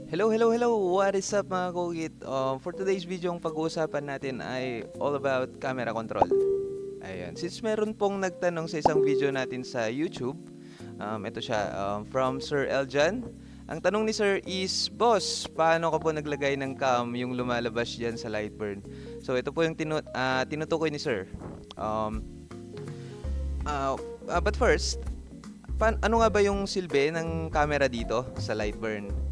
Hello, hello, hello! What is up mga kugit? For today's video, ang pag-uusapan natin ay all about camera control. Ayan. Since meron pong nagtanong sa isang video natin sa YouTube, ito siya, from Sir Eljan. Ang tanong ni Sir is, Boss, paano ka po naglagay ng cam yung lumalabas dyan sa Lightburn? So ito po yung tinutukoy ni Sir. Um, but first, ano nga ba yung silbi ng camera dito sa Lightburn?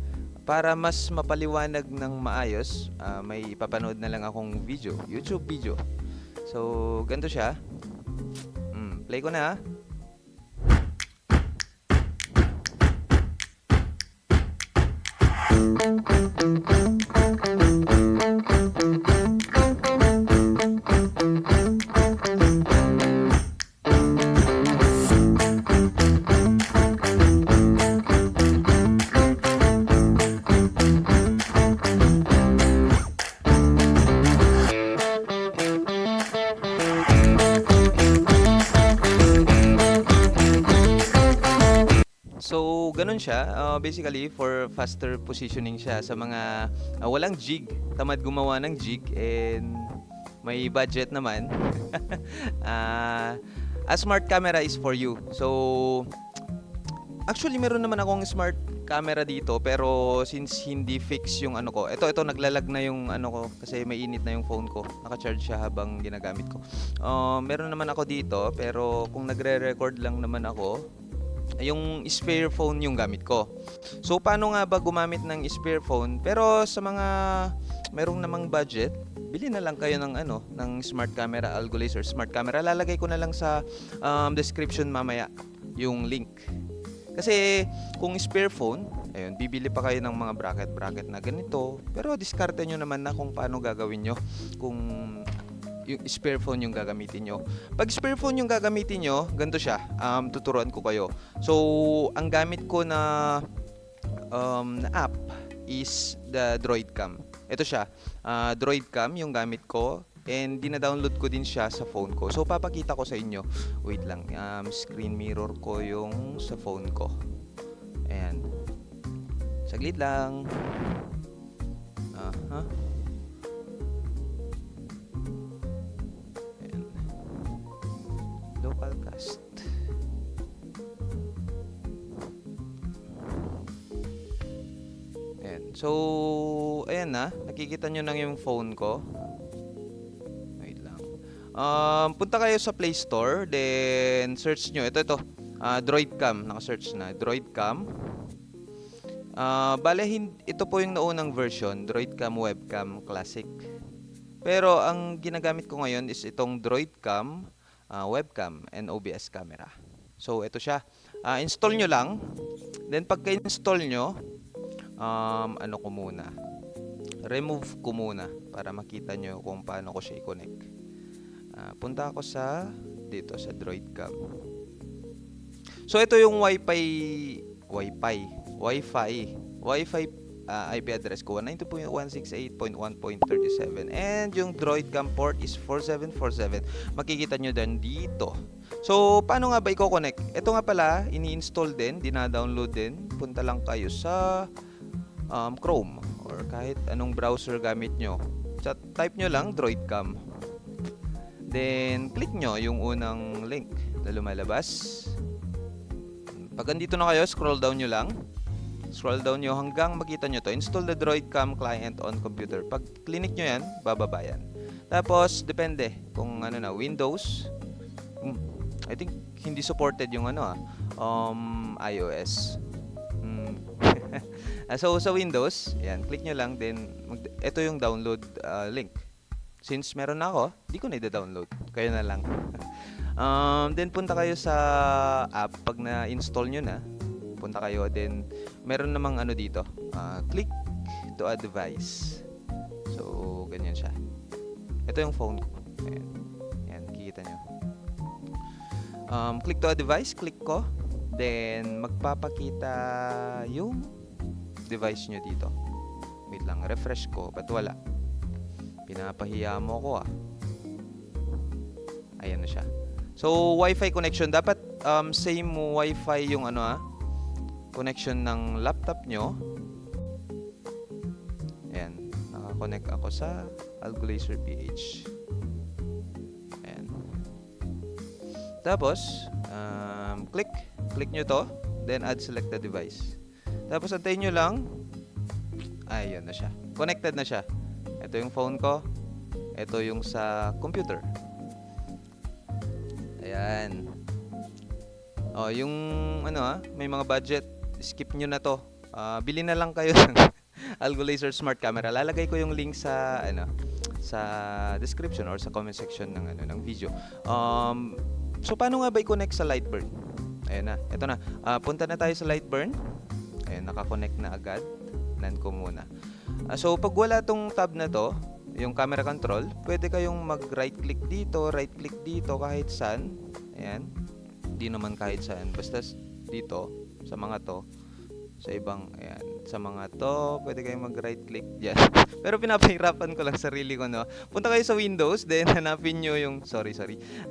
Para mas mapaliwanag ng maayos, may ipapanood na lang akong video, YouTube video. So, ganito siya. Play ko na. So, ganun siya. Basically, for faster positioning siya sa mga walang jig. Tamad gumawa ng jig and may budget naman. Ah, a smart camera is for you. So, actually, meron naman akong smart camera dito pero since hindi fix yung ano ko. Ito naglalag na yung ano ko kasi may init na yung phone ko. Naka-charge siya habang ginagamit ko. Meron naman ako dito pero kung nagre-record lang naman ako, yung spare phone yung gamit ko. So paano nga ba gumamit ng spare phone? Pero sa mga merong namang budget, bili na lang kayo ng ng smart camera, Algo Laser smart camera. Lalagay ko na lang sa description mamaya yung link. Kasi kung spare phone, ayun, bibili pa kayo ng mga bracket na ganito. Pero diskarte nyo naman na kung paano gagawin nyo kung yung spare phone yung gagamitin nyo. Pag spare phone yung gagamitin nyo, ganito siya. Tuturuan ko kayo. So, ang gamit ko na app is the Droidcam. Ito siya. Droidcam yung gamit ko. And dina-download ko din siya sa phone ko. So, papakita ko sa inyo. Wait lang. Screen mirror ko yung sa phone ko. Ayan. Saglit lang. Local cast. Ayan. So, ayan na. Nakikita nyo nang yung phone ko. Wait lang. Punta kayo sa Play Store. Then, search nyo. Ito. Droidcam. Naka-search na. Droidcam. Bale, ito po yung naunang version. Droidcam Webcam Classic. Pero, ang ginagamit ko ngayon is itong Droidcam webcam and OBS camera. So, ito siya. Install nyo lang. Then, pagka-install nyo, ano ko muna. Remove ko muna para makita nyo kung paano ko siya i-connect. Punta ako dito sa Droidcam. So, ito yung Wi-Fi IP address ko 192.168.1.37 and yung Droidcam port is 4747. Makikita nyo din dito. So, paano nga ba i-connect? Ito nga pala, ini-install din, dina-download din. Punta lang kayo sa Chrome or kahit anong browser gamit nyo. So, type nyo lang Droidcam. Then, click nyo yung unang link na lumalabas. Pag andito na kayo, scroll down nyo lang. Scroll down nyo hanggang makita nyo to. Install the Droidcam client on computer. Pag clinic nyo yan, bababa yan. Tapos, depende kung Windows. I think hindi supported yung iOS. So, sa Windows, yan, click nyo lang. Then, ito yung download link. Since meron na ako, di ko na i-download. Kayo na lang. Then, punta kayo sa app. Pag na-install nyo na, punta kayo, then meron namang dito, click to a device. So, ganyan siya. Ito yung phone ko. Ayan. Ayan, kikita nyo. Click to a device, click ko. Then, magpapakita yung device nyo dito. Wait lang, refresh ko. Ba't wala? Pinapahiya mo ko Ayan na siya. So, Wi-Fi connection. Dapat same Wi-Fi yung connection ng laptop nyo Ayan, naka-connect ako sa Algolaser PH. Ayan. Tapos, click nyo to, then add selected device. Tapos antayin nyo lang, ayun na siya. Connected na siya. Ito yung phone ko, ito yung sa computer. Ayan. Oh, yung may mga budget, skip nyo na to. Bili na lang kayo ng Algolaser Smart Camera. Lalagay ko yung link sa sa description or sa comment section ng video. So paano nga ba i-connect sa Lightburn? Ayan na. Ito na. Punta na tayo sa Lightburn. Ayan, naka-connect na agad. Nan ko muna. So pag wala tong tab na to, yung camera control, pwede kayong mag-right click dito, right click dito kahit saan. Ayan. Di naman kahit saan. Basta dito sa mga to, sa ibang, ayan, sa mga to, pwede kayong mag-right click dyan. Pero pinapahirapan ko lang sarili ko, no? Punta kayo sa Windows, then hanapin nyo yung,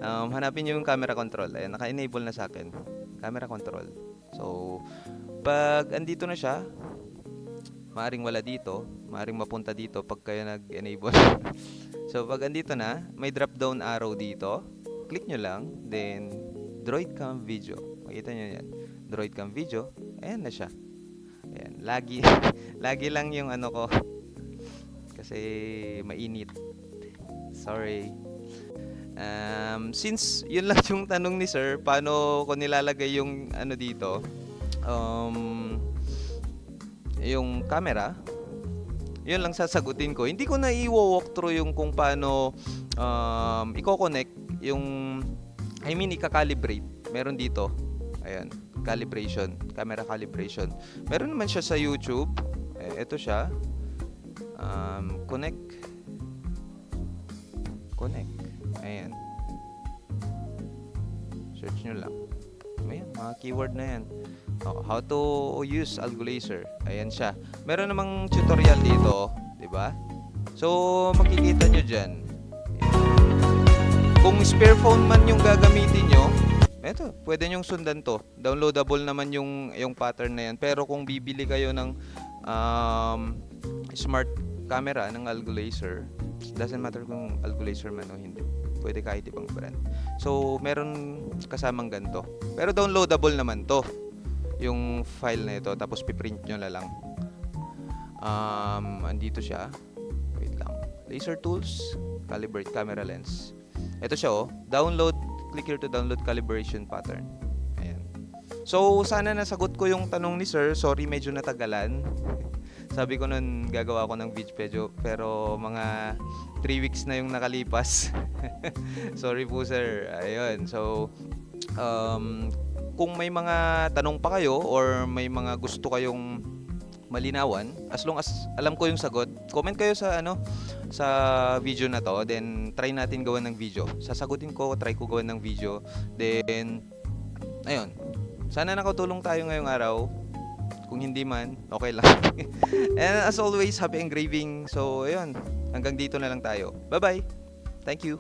hanapin nyo yung camera control. Ayan, naka-enable na sa akin. Camera control. So, pag andito na siya, maaring wala dito, maaring mapunta dito pag kayo nag-enable. So, pag andito na, may drop down arrow dito. Click nyo lang, then Droid Cam Video. Makita nyo yan. Droid Cam Video. Ayan na siya. Ayan. Lagi lang yung ko. Kasi mainit. Sorry. Since yun lang yung tanong ni sir, paano ko nilalagay yung dito? Yung camera. Yun lang sasagutin ko. Hindi ko na i-walk through yung kung paano i-connect yung i-calibrate. Meron dito. Ayan, calibration, camera calibration. Meron naman siya sa YouTube. Ito siya. Connect. Ayan. Search nyo lang. Ayan, mga keyword na yan. How to use Algolaser. Ayan siya. Meron namang tutorial dito, 'di ba? So, makikita nyo dyan. Kung spare phone man yung gagamitin nyo, eto, pwede nyong sundan to. Downloadable naman yung pattern na yan. Pero kung bibili kayo ng smart camera ng Algolaser, doesn't matter kung Algolaser man o hindi. Pwede kahit ibang brand. So, meron kasamang ganito. Pero downloadable naman to. Yung file na ito. Tapos piprint nyo na lang. Andito siya. Wait lang. Laser tools. Calibrate camera lens. Ito siya click here to download calibration pattern. Ayan. So, sana nasagot ko yung tanong ni sir. Sorry, medyo natagalan. Sabi ko nun gagawa ako ng video pero mga 3 weeks na yung nakalipas. Sorry po sir. Ayun. So, kung may mga tanong pa kayo or may mga gusto kayong malinawan, as long as alam ko yung sagot, comment kayo sa sa video na to, then try natin gawan ng video. Sasagutin ko, try ko gawan ng video. Then ayun. Sana nakatulong tayo ngayong araw. Kung hindi man, okay lang. And as always, happy engraving. So ayun, hanggang dito na lang tayo. Bye-bye. Thank you.